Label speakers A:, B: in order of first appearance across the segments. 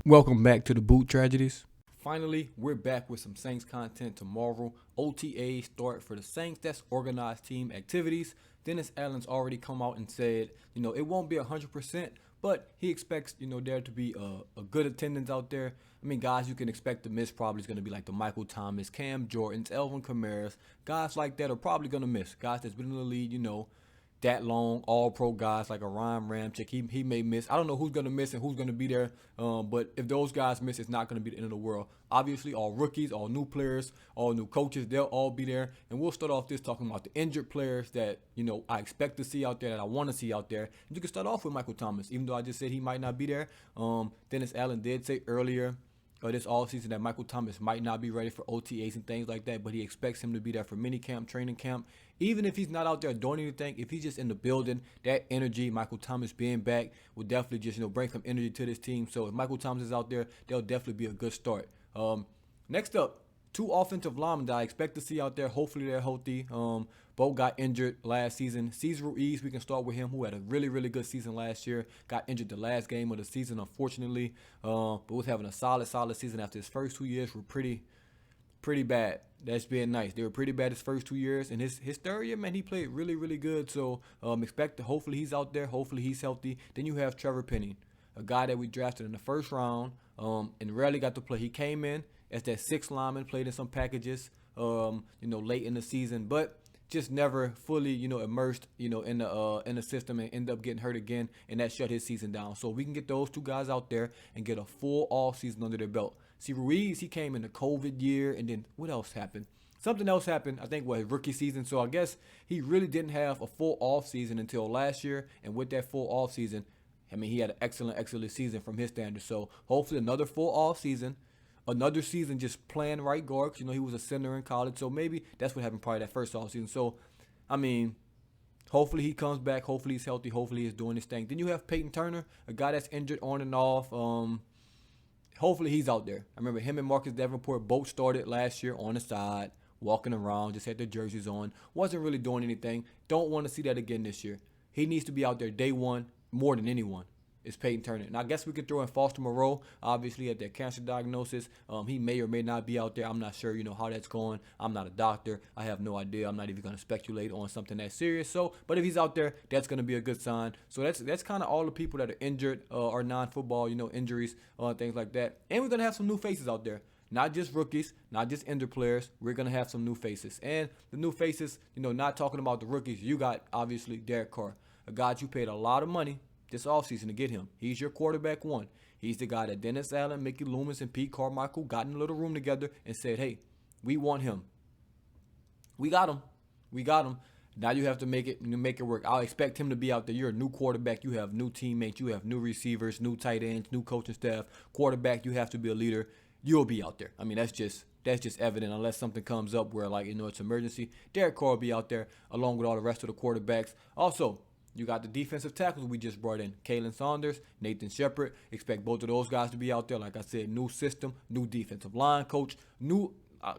A: Welcome back to the Boot Tragedies. Finally, we're back with some Saints content tomorrow. OTAs start for the Saints. That's organized team activities. Dennis Allen's already come out and said, it won't be 100%, but he expects, there to be a good attendance out there. I mean, guys you can expect to miss probably is going to be like the Michael Thomas, Cam Jordans, Elvin Kamara's. Guys like that are probably going to miss. Guys that's been in the league, that long, all-pro guys like a Ryan Ramchick, he may miss. I don't know who's going to miss and who's going to be there, but if those guys miss, it's not going to be the end of the world. Obviously, all rookies, all new players, all new coaches, they'll all be there. And we'll start off this talking about the injured players that, I expect to see out there, that I want to see out there. And you can start off with Michael Thomas, even though I just said he might not be there. Dennis Allen did say earlier this offseason that Michael Thomas might not be ready for OTAs and things like that, but he expects him to be there for minicamp, training camp. Even if he's not out there doing anything, if he's just in the building, that energy, Michael Thomas being back, will definitely just, bring some energy to this team. So if Michael Thomas is out there, they'll definitely be a good start. Next up, two offensive linemen that I expect to see out there. Hopefully they're healthy. Both got injured last season. Cesar Ruiz, we can start with him, who had a really, really good season last year. Got injured the last game of the season, unfortunately. But was having a solid season after his first 2 years were pretty bad. That's being nice. They were pretty bad his first 2 years. And his third year, man, he played really, really good. So expect hopefully he's out there. Hopefully he's healthy. Then you have Trevor Penning, a guy that we drafted in the first round and rarely got to play. He came in as that sixth lineman, played in some packages, late in the season, but just never fully, immersed, in the system and end up getting hurt again, and that shut his season down. So we can get those two guys out there and get a full off season under their belt. See, Ruiz, he came in the COVID year, and then what else happened? Something else happened, I think, his rookie season. So I guess he really didn't have a full off season until last year, and with that full off season, he had an excellent season from his standards. So hopefully another full off season. Another season just playing right guard, because, he was a center in college. So maybe that's what happened probably that first offseason. So, hopefully he comes back. Hopefully he's healthy. Hopefully he's doing his thing. Then you have Peyton Turner, a guy that's injured on and off. Hopefully he's out there. I remember him and Marcus Davenport both started last year on the side, walking around, just had their jerseys on. Wasn't really doing anything. Don't want to see that again this year. He needs to be out there day one more than anyone. Is Peyton Turner. And I guess we could throw in Foster Moreau, obviously, at that cancer diagnosis. He may or may not be out there. I'm not sure, how that's going. I'm not a doctor. I have no idea. I'm not even going to speculate on something that serious. So, but if he's out there, that's going to be a good sign. So that's kind of all the people that are injured or non-football, injuries, things like that. And we're going to have some new faces out there. Not just rookies, not just injured players. We're going to have some new faces. And the new faces, not talking about the rookies, you got, obviously, Derek Carr, a guy you paid a lot of money this offseason to get him. He's your quarterback one. He's the guy that Dennis Allen, Mickey Loomis, and Pete Carmichael got in a little room together and said, hey, we want him. We got him. Now you have to make it work. I'll expect him to be out there. You're a new quarterback. You have new teammates. You have new receivers, new tight ends, new coaching staff. Quarterback, you have to be a leader. You'll be out there. That's just evident unless something comes up where, it's emergency. Derek Carr will be out there along with all the rest of the quarterbacks. Also, you got the defensive tackles we just brought in. Kalen Saunders, Nathan Shepard. Expect both of those guys to be out there. Like I said, new system, new defensive line coach, new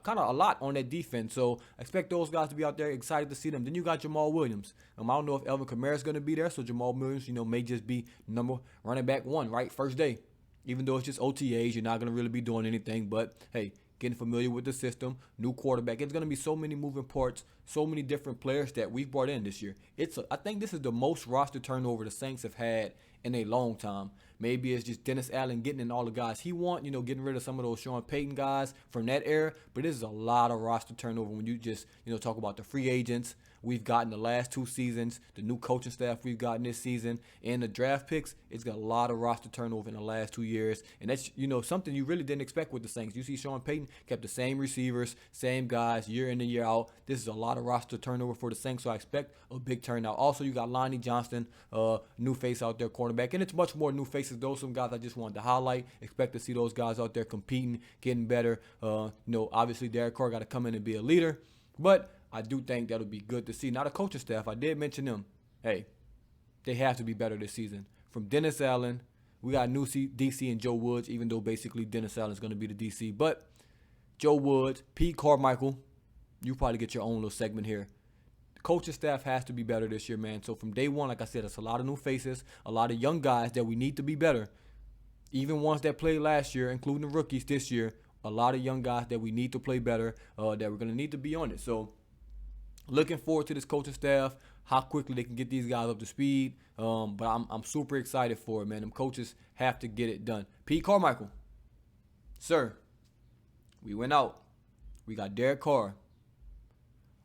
A: kind of a lot on that defense. So expect those guys to be out there. Excited to see them. Then you got Jamal Williams. I don't know if Elvin Kamara is going to be there. So Jamal Williams, may just be number running back one, right? First day. Even though it's just OTAs, you're not going to really be doing anything. But, hey, getting familiar with the system, new quarterback. It's going to be so many moving parts, so many different players that we've brought in this year. I think this is the most roster turnover the Saints have had in a long time. Maybe it's just Dennis Allen getting in all the guys he wants, getting rid of some of those Sean Payton guys from that era. But this is a lot of roster turnover when you just, talk about the free agents we've gotten the last 2 seasons, the new coaching staff we've gotten this season, and the draft picks. It's got a lot of roster turnover in the last 2 years. And that's, something you really didn't expect with the Saints. You see Sean Payton kept the same receivers, same guys, year in and year out. This is a lot of roster turnover for the Saints, so I expect a big turnout. Also, you got Lonnie Johnston, new face out there, cornerback. And it's much more new faces. Those are some guys I just wanted to highlight. Expect to see those guys out there competing, getting better. Obviously, Derek Carr got to come in and be a leader. But I do think that'll be good to see. Now, the coaching staff, I did mention them. Hey, they have to be better this season. From Dennis Allen, we got new DC and Joe Woods, even though basically Dennis Allen is going to be the DC. But Joe Woods, Pete Carmichael, you probably get your own little segment here. The coaching staff has to be better this year, man. So from day one, like I said, it's a lot of new faces, a lot of young guys that we need to be better. Even ones that played last year, including the rookies this year, a lot of young guys that we need to play better, that we're going to need to be on it. So looking forward to this coaching staff, how quickly they can get these guys up to speed. But I'm super excited for it, man. Them coaches have to get it done. Pete Carmichael, sir, we went out. We got Derek Carr.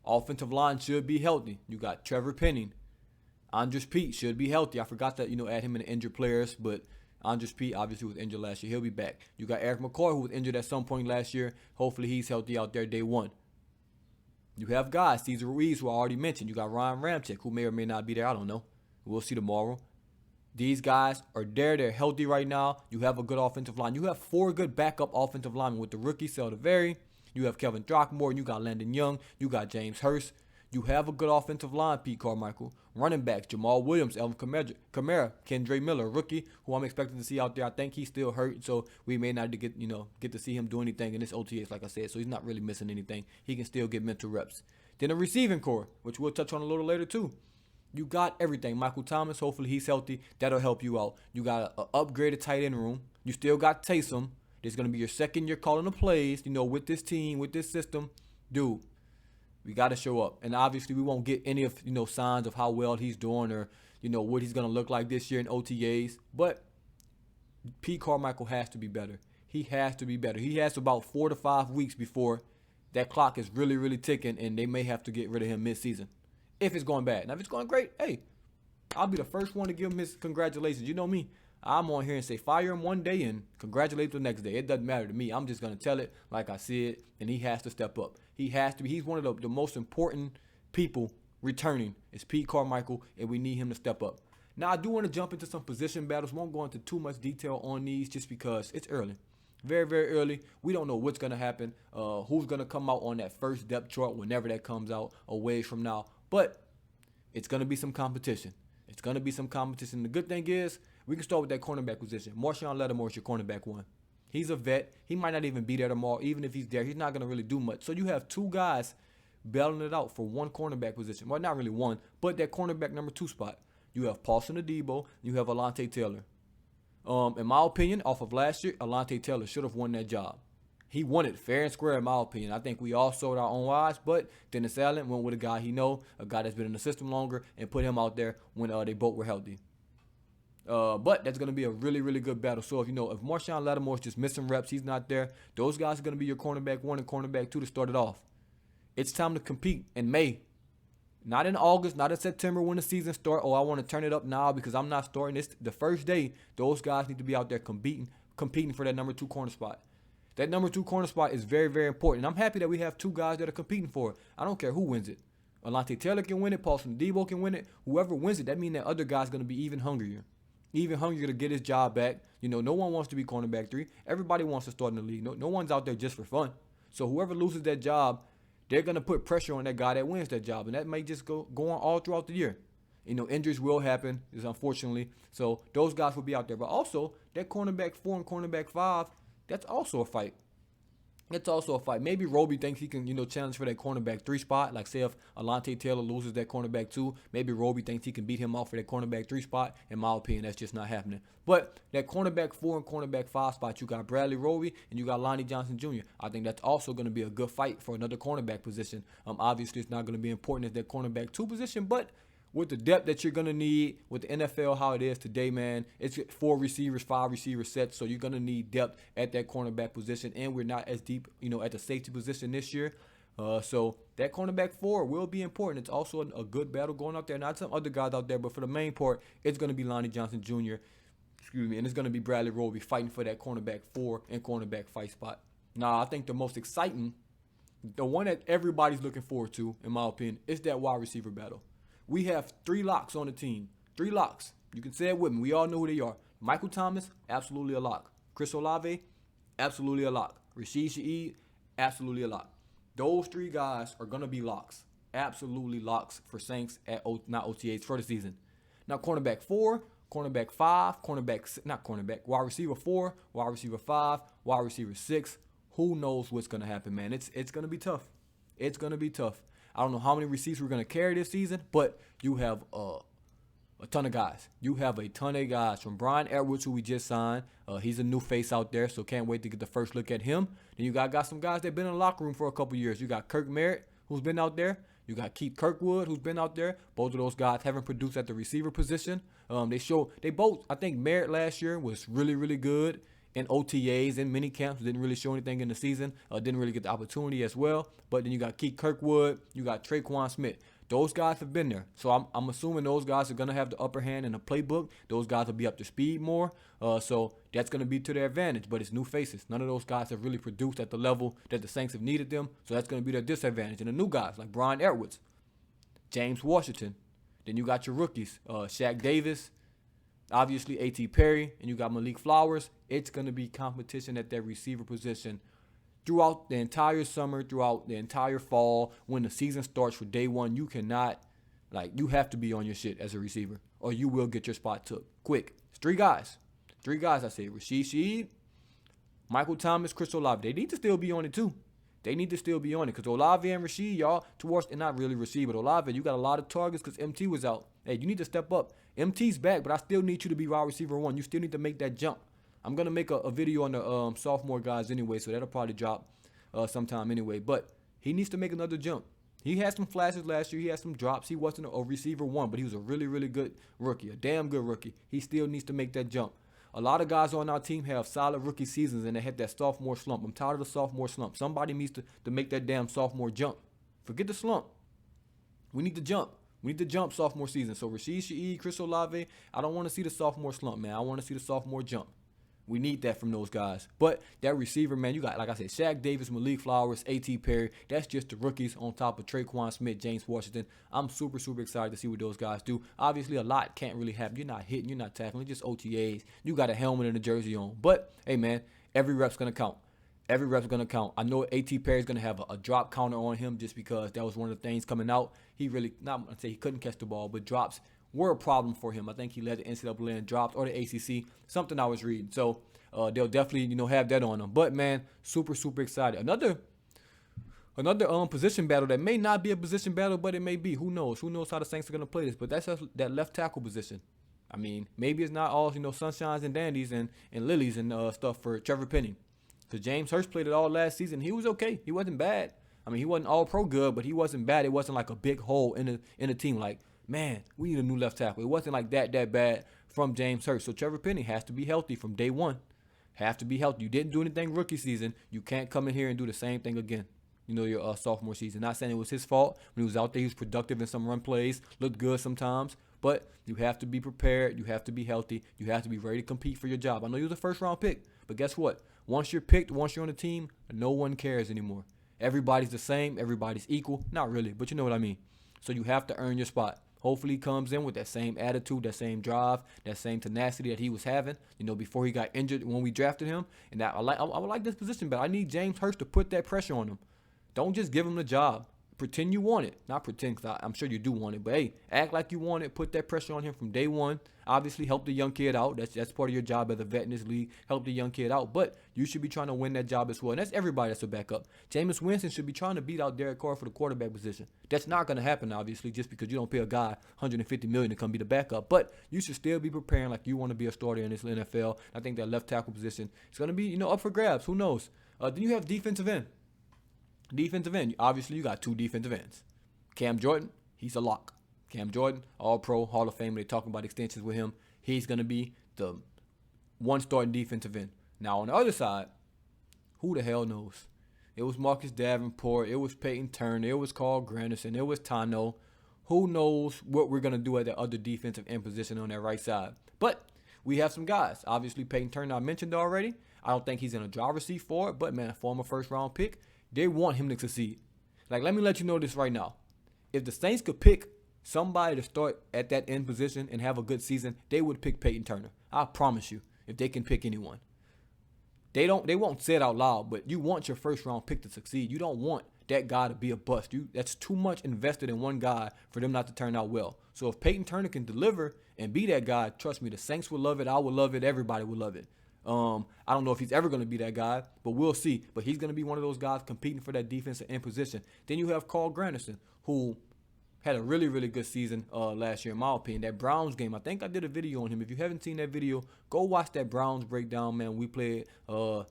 A: Offensive line should be healthy. You got Trevor Penning. Andres Pete should be healthy. I forgot that, add him in the injured players, but Andres Pete obviously was injured last year. He'll be back. You got Eric McCoy, who was injured at some point last year. Hopefully he's healthy out there day one. You have guys, Cesar Ruiz, who I already mentioned. You got Ryan Ramczyk, who may or may not be there. I don't know. We'll see tomorrow. These guys are there. They're healthy right now. You have a good offensive line. You have 4 good backup offensive linemen with the rookie Seldaveri. You have Kevin Throckmorton. You got Landon Young. You got James Hurst. You have a good offensive line, Pete Carmichael. Running backs, Jamal Williams, Elvin Kamara, Kendre Miller, rookie, who I'm expecting to see out there. I think he's still hurt, so we may not get to see him do anything in this OTAs, like I said. So he's not really missing anything. He can still get mental reps. Then a receiving core, which we'll touch on a little later too. You got everything. Michael Thomas, hopefully he's healthy. That'll help you out. You got an upgraded tight end room. You still got Taysom. This is going to be your second year calling the plays, with this team, with this system. Dude, we got to show up. And obviously we won't get any of, signs of how well he's doing or, what he's going to look like this year in OTAs. But Pete Carmichael has to be better. He has to be better. He has about 4 to 5 weeks before that clock is really, really ticking, and they may have to get rid of him midseason if it's going bad. Now, if it's going great, hey, I'll be the first one to give him his congratulations. You know me. I'm on here and say fire him one day and congratulate the next day. It doesn't matter to me. I'm just going to tell it like I see it, and he has to step up. He has to be. He's one of the most important people returning is Pete Carmichael, and we need him to step up. Now, I do want to jump into some position battles. Won't go into too much detail on these just because it's early. Very, very early. We don't know what's going to happen, who's going to come out on that first depth chart whenever that comes out a ways from now. But it's going to be some competition. It's going to be some competition. The good thing is we can start with that cornerback position. Marshawn Lattimore is your cornerback one. He's a vet. He might not even be there tomorrow. Even if he's there, he's not going to really do much. So you have 2 guys battling it out for one cornerback position. Well, not really one, but that cornerback number 2 spot. You have Paulson Adebo. You have Alontae Taylor. In my opinion, off of last year, Alontae Taylor should have won that job. He won it fair and square, in my opinion. I think we all sold our own eyes, but Dennis Allen went with a guy he know, a guy that's been in the system longer, and put him out there when they both were healthy. But that's going to be a really, really good battle. So if Marshawn Lattimore is just missing reps, he's not there, those guys are going to be your cornerback 1 and cornerback 2 to start it off. It's time to compete in May. Not in August, not in September when the season starts. Oh, I want to turn it up now because I'm not starting this. The first day, those guys need to be out there competing for that number 2 corner spot. That number 2 corner spot is very, very important. And I'm happy that we have 2 guys that are competing for it. I don't care who wins it. Alontae Taylor can win it. Paulson Adebo can win it. Whoever wins it, that means that other guy's going to be even hungrier. Even hungrier to get his job back. No one wants to be cornerback 3. Everybody wants to start in the league. No one's out there just for fun. So whoever loses that job, they're going to put pressure on that guy that wins that job. And that may just go on all throughout the year. Injuries will happen, unfortunately. So those guys will be out there. But also, that cornerback 4 and cornerback 5, that's also a fight. It's also a fight. Maybe Roby thinks he can, challenge for that cornerback 3 spot. Like, say if Alontae Taylor loses that cornerback 2, maybe Roby thinks he can beat him off for that cornerback 3 spot. In my opinion, that's just not happening. But that cornerback 4 and cornerback 5 spot, you got Bradley Roby and you got Lonnie Johnson Jr. I think that's also going to be a good fight for another cornerback position. Obviously, it's not going to be important as that cornerback 2 position, but with the depth that you're going to need, with the NFL how it is today, man, it's 4 receivers, 5 receiver sets, so you're going to need depth at that cornerback position, and we're not as deep, at the safety position this year. So that cornerback 4 will be important. It's also a good battle going out there. Not some other guys out there, but for the main part, it's going to be Lonnie Johnson Jr., and it's going to be Bradley Roby fighting for that cornerback 4 and cornerback 5 spot. Now, I think the most exciting, the one that everybody's looking forward to, in my opinion, is that wide receiver battle. We have 3 locks on the team. 3 locks. You can say it with me. We all know who they are. Michael Thomas, absolutely a lock. Chris Olave, absolutely a lock. Rashid Shaheed, absolutely a lock. Those 3 guys are going to be locks. Absolutely locks for Saints not OTAs for the season. Now, cornerback 4, cornerback 5, wide receiver 4, wide receiver 5, wide receiver 6. Who knows what's going to happen, man? It's going to be tough. It's going to be tough. I don't know how many receivers we're going to carry this season, but you have a A ton of guys. You have a ton of guys from Brian Edwards, who we just signed. He's a new face out there, so can't wait to get the first look at him. Then you got some guys that been in the locker room for a couple years. You got Kirk Merritt, who's been out there. You got Keith Kirkwood, who's been out there. Both of those guys haven't produced at the receiver position. They both, I think Merritt last year was really, really good in OTAs and mini camps. Didn't really show anything in the season. Didn't really get the opportunity as well. But then you got Keith Kirkwood. You got Traquan Smith. Those guys have been there. So I'm assuming those guys are going to have the upper hand in the playbook. Those guys will be up to speed more. So that's going to be to their advantage. But it's new faces. None of those guys have really produced at the level that the Saints have needed them. So that's going to be their disadvantage. And the new guys like Brian Edwards, James Washington. Then you got your rookies, Shaq Davis, obviously A.T. Perry, and you got Malik Flowers. It's going to be competition at that receiver position throughout the entire summer, throughout the entire fall. When the season starts for day one, you you have to be on your shit as a receiver, or you will get your spot took quick. It's three guys, I say: Rashid Shaheed, Michael Thomas, Chris Olave. They need to still be on it too. They need to still be on it, because Olave and Rashid, y'all, and not really Rashid, but Olave, you got a lot of targets because MT was out. Hey, you need to step up. MT's back, but I still need you to be wide receiver one. You still need to make that jump. I'm going to make a video on the sophomore guys anyway, so that'll probably drop sometime anyway. But he needs to make another jump. He had some flashes last year. He had some drops. He wasn't a receiver one, but he was a really, really good rookie, a damn good rookie. He still needs to make that jump. A lot of guys on our team have solid rookie seasons, and they had that sophomore slump. I'm tired of the sophomore slump. Somebody needs to make that damn sophomore jump. Forget the slump. We need to jump. We need to jump sophomore season. So Rashid Shaheed, Chris Olave, I don't want to see the sophomore slump, man. I want to see the sophomore jump. We need that from those guys. But that receiver, man, you got, like I said, Shaq Davis, Malik Flowers, A.T. Perry. That's just the rookies on top of Traquan Smith, James Washington. I'm super, super excited to see what those guys do. Obviously, a lot can't really happen. You're not hitting. You're not tackling. It's just OTAs. You got a helmet and a jersey on. But, hey, man, every rep's going to count. Every rep's going to count. I know A.T. Perry's going to have a drop counter on him just because that was one of the things coming out. He really, not to say he couldn't catch the ball, but drops were a problem for him. I think he led the NCAA in drops or the ACC, something I was reading. So they'll definitely, have that on them. But, man, super, super excited. Another position battle that may not be a position battle, but it may be. Who knows? Who knows how the Saints are going to play this? But that's that left tackle position. I mean, maybe it's not all, sunshines and dandies and lilies and stuff for Trevor Penning. Because James Hurst played it all last season. He was okay. He wasn't bad. I mean, he wasn't all pro good, but he wasn't bad. It wasn't like a big hole in the team. Like, man, we need a new left tackle. It wasn't like that bad from James Hurst. So Trevor Penning has to be healthy from day one. Have to be healthy. You didn't do anything rookie season. You can't come in here and do the same thing again. Your sophomore season. Not saying it was his fault. When he was out there, he was productive in some run plays. Looked good sometimes. But you have to be prepared. You have to be healthy. You have to be ready to compete for your job. I know you was a first-round pick, but guess what? Once you're picked, once you're on the team, no one cares anymore. Everybody's the same. Everybody's equal. Not really, but you know what I mean. So you have to earn your spot. Hopefully he comes in with that same attitude, that same drive, that same tenacity that he was having, before he got injured when we drafted him. And I would like this position, but I need James Hurst to put that pressure on him. Don't just give him the job. Pretend you want it. Not pretend, because I'm sure you do want it. But, hey, act like you want it. Put that pressure on him from day one. Obviously, help the young kid out. That's part of your job as a vet in this league. Help the young kid out. But you should be trying to win that job as well. And that's everybody that's a backup. Jameis Winston should be trying to beat out Derek Carr for the quarterback position. That's not going to happen, obviously, just because you don't pay a guy $150 million to come be the backup. But you should still be preparing like you want to be a starter in this NFL. I think that left tackle position is going to be, up for grabs. Who knows? Then you have defensive end. Defensive end. Obviously, you got two defensive ends. Cam Jordan, he's a lock. Cam Jordan, All-Pro, Hall of Fame. They're talking about extensions with him. He's going to be the one starting defensive end. Now, on the other side, who the hell knows? It was Marcus Davenport. It was Peyton Turner. It was Carl Granderson. It was Tano. Who knows what we're going to do at the other defensive end position on that right side? But we have some guys. Obviously, Peyton Turner I mentioned already. I don't think he's in a driver's seat for it. But, man, a former first-round pick, they want him to succeed. Like, let me let you know this right now. If the Saints could pick somebody to start at that end position and have a good season, they would pick Peyton Turner. I promise you, if they can pick anyone. They won't say it out loud, but you want your first round pick to succeed. You don't want that guy to be a bust. That's too much invested in one guy for them not to turn out well. So if Peyton Turner can deliver and be that guy, trust me, the Saints will love it. I will love it. Everybody will love it. I don't know if he's ever going to be that guy, but we'll see. But he's going to be one of those guys competing for that defensive end position. Then you have Carl Granderson, who had a really, really good season last year, in my opinion. That Browns game, I think I did a video on him. If you haven't seen that video, go watch that Browns breakdown, man. We played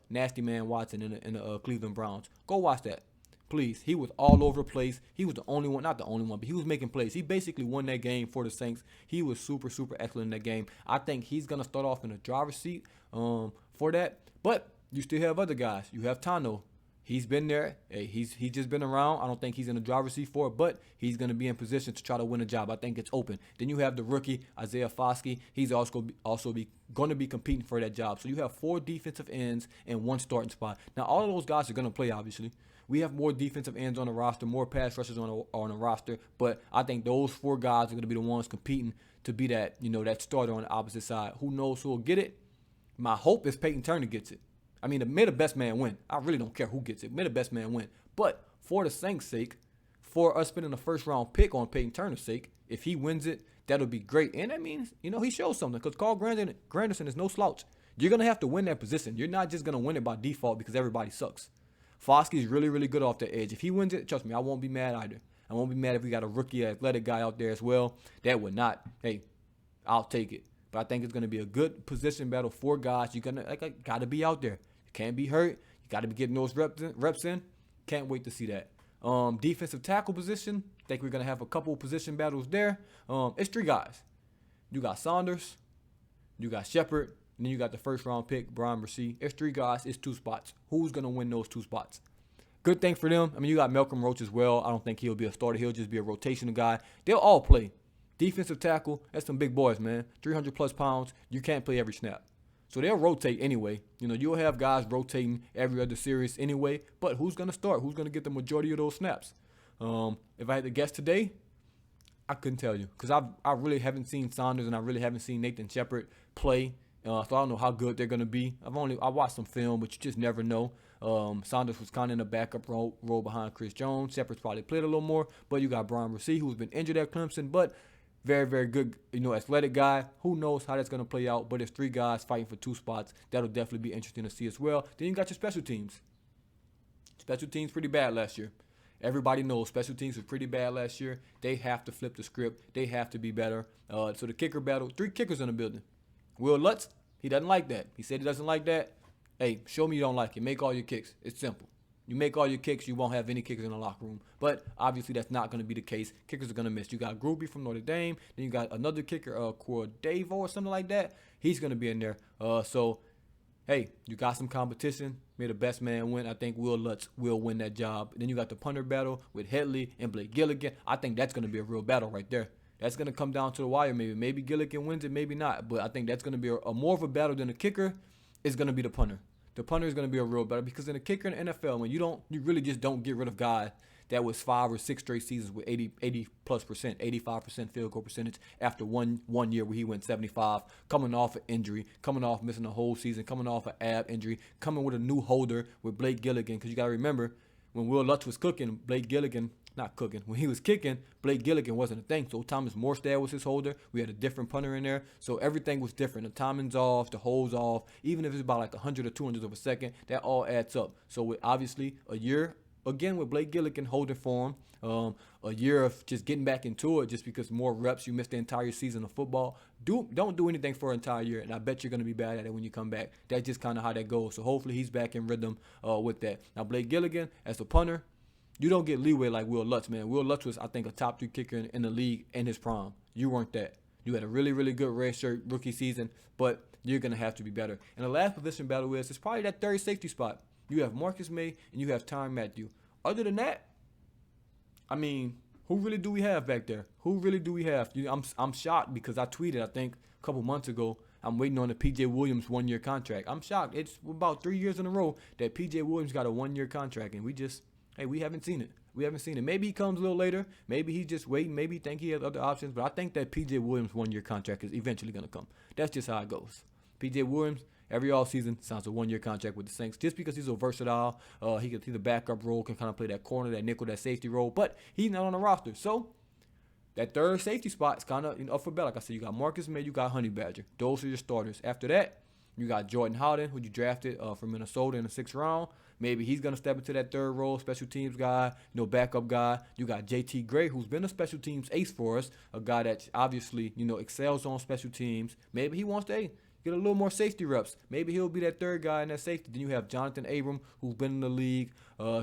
A: Nasty Man Watson in the Cleveland Browns. Go watch that, please. He was all over the place. He was the only one, not the only one, but he was making plays. He basically won that game for the Saints. He was super, super excellent in that game. I think he's going to start off in the driver's seat for that. But you still have other guys. You have Tano. He's been there. Hey, he's just been around. I don't think he's in the driver's seat for it, but he's going to be in position to try to win a job. I think it's open. Then you have the rookie, Isaiah Foskey. He's also going to be competing for that job. So you have 4 defensive ends and 1 starting spot. Now, all of those guys are going to play, obviously. We have more defensive ends on the roster, more pass rushers on the roster, but I think those 4 guys are going to be the ones competing to be that, that starter on the opposite side. Who knows who will get it? My hope is Peyton Turner gets it. I mean, may the best man win. I really don't care who gets it. May the best man win. But for the Saints' sake, for us spending a first-round pick on Peyton Turner's sake, if he wins it, that'll be great. And that means, he shows something because Carl Granderson is no slouch. You're going to have to win that position. You're not just going to win it by default because everybody sucks. Foskey's really, really good off the edge. If he wins it, trust me, I won't be mad either. I won't be mad if we got a rookie athletic guy out there as well. That would not, hey, I'll take it. But I think it's going to be a good position battle. 4 guys. You're going to got to be out there. Can't be hurt. You got to be getting those reps in. Can't wait to see that. Defensive tackle position. I think we're going to have a couple position battles there. It's 3 guys. You got Saunders. You got Shepard. And then you got the first-round pick, Brian Brissy. It's 3 guys. It's 2 spots. Who's going to win those 2 spots? Good thing for them. I mean, you got Malcolm Roach as well. I don't think he'll be a starter. He'll just be a rotational guy. They'll all play. Defensive tackle, that's some big boys, man. 300-plus pounds. You can't play every snap. So they'll rotate anyway. You'll have guys rotating every other series anyway. But who's going to start? Who's going to get the majority of those snaps? If I had to guess today, I couldn't tell you. Because I really haven't seen Saunders and I really haven't seen Nathan Shepard play. So I don't know how good they're going to be. I watched some film, but you just never know. Saunders was kind of in a backup role behind Chris Jones. Shepard's probably played a little more. But you got Brian Brissy, who's been injured at Clemson. But very, very good, athletic guy. Who knows how that's going to play out, but it's 3 guys fighting for 2 spots. That'll definitely be interesting to see as well. Then you got your special teams. Special teams pretty bad last year. Everybody knows special teams was pretty bad last year. They have to flip the script. They have to be better. So the kicker battle, 3 kickers in the building. Will Lutz, he doesn't like that. He said he doesn't like that. Hey, show me you don't like it. Make all your kicks. It's simple. You make all your kicks, you won't have any kickers in the locker room. But obviously that's not going to be the case. Kickers are going to miss. You got Groovy from Notre Dame. Then you got another kicker, Cordavo or something like that. He's going to be in there. So, hey, you got some competition. May the best man win. I think Will Lutz will win that job. Then you got the punter battle with Headley and Blake Gilligan. I think that's going to be a real battle right there. That's going to come down to the wire maybe. Maybe Gilligan wins it, maybe not. But I think that's going to be a more of a battle than the kicker is going to be the punter. The punter is going to be a real battle because in the kicker in the NFL, when you really just don't get rid of guys that was 5 or 6 straight seasons with 80+%, 85% field goal percentage after one year where he went 75, coming off an injury, coming off missing a whole season, coming off an ab injury, coming with a new holder with Blake Gilligan. Because you got to remember, when Will Lutz was cooking, when he was kicking, Blake Gilligan wasn't a thing. So Thomas Morstad was his holder. We had a different punter in there. So everything was different. The timing's off, the hole's off. Even if it's about like 100 or 200 of a second, that all adds up. So with obviously a year, again, with Blake Gilligan holding form, a year of just getting back into it just because more reps, you missed the entire season of football. Don't do anything for an entire year, and I bet you're going to be bad at it when you come back. That's just kind of how that goes. So hopefully he's back in rhythm with that. Now, Blake Gilligan, as a punter, you don't get leeway like Will Lutz, man. Will Lutz was, I think, a top 3 kicker in the league in his prime. You weren't that. You had a really, really good redshirt rookie season, but you're going to have to be better. And the last position battle it's probably that 3rd safety spot. You have Marcus May and you have Tyrann Mathieu. Other than that, I mean, who really do we have back there? Who really do we have? I'm shocked because I tweeted, I think, a couple months ago, I'm waiting on the P.J. Williams 1-year contract. I'm shocked. It's about 3 years in a row that P.J. Williams got a 1-year contract, and we haven't seen it. We haven't seen it. Maybe he comes a little later. Maybe he's just waiting. Maybe he think he has other options. But I think that P.J. Williams 1-year contract is eventually going to come. That's just how it goes. P.J. Williams, every offseason, signs a 1-year contract with the Saints just because he's so versatile. He's the backup role, can kind of play that corner, that nickel, that safety role. But he's not on the roster. So that 3rd safety spot is kind of up for bet. Like I said, you got Marcus May, you got Honey Badger. Those are your starters. After that, you got Jordan Howden, who you drafted from Minnesota in the 6th round. Maybe he's going to step into that third role, special teams guy, backup guy. You got JT Gray, who's been a special teams ace for us, a guy that obviously, excels on special teams. Maybe he wants to get a little more safety reps. Maybe he'll be that third guy in that safety. Then you have Jonathan Abram, who's been in the league.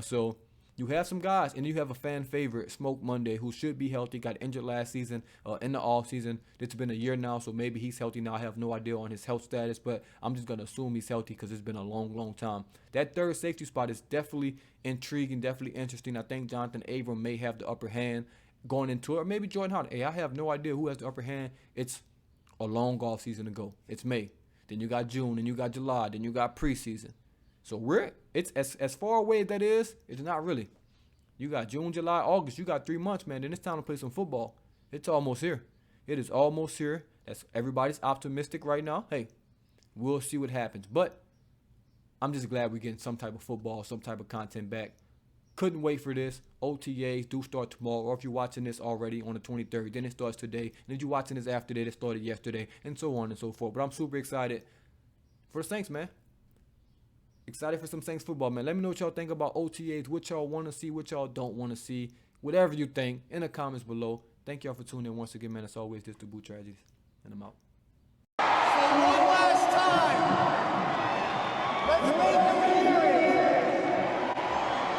A: So you have some guys, and you have a fan favorite, Smoke Monday, who should be healthy. Got injured last season in the offseason. It's been a year now, so maybe he's healthy now. I have no idea on his health status, but I'm just going to assume he's healthy because it's been a long, long time. That third safety spot is definitely intriguing, definitely interesting. I think Jonathan Abram may have the upper hand going into it, or maybe Jordan Howard. I have no idea who has the upper hand. It's a long off season to go. It's May. Then you got June, then you got July, then you got preseason. So it's as far away as that is, it's not really. You got June, July, August. You got 3 months, man. Then it's time to play some football. It's almost here. It is almost here. Everybody's optimistic right now. Hey, we'll see what happens. But I'm just glad we're getting some type of football, some type of content back. Couldn't wait for this. OTAs do start tomorrow, or if you're watching this already on the 23rd, then it starts today. And if you're watching this after that, it started yesterday, and so on and so forth. But I'm super excited for the Saints, man. Excited for some Saints football, man. Let me know what y'all think about OTAs, what y'all want to see, what y'all don't want to see. Whatever you think, in the comments below. Thank y'all for tuning in once again, man. As always, this is the Boot Tragedies, and I'm out.
B: So one last time, let's make it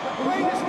B: the greatest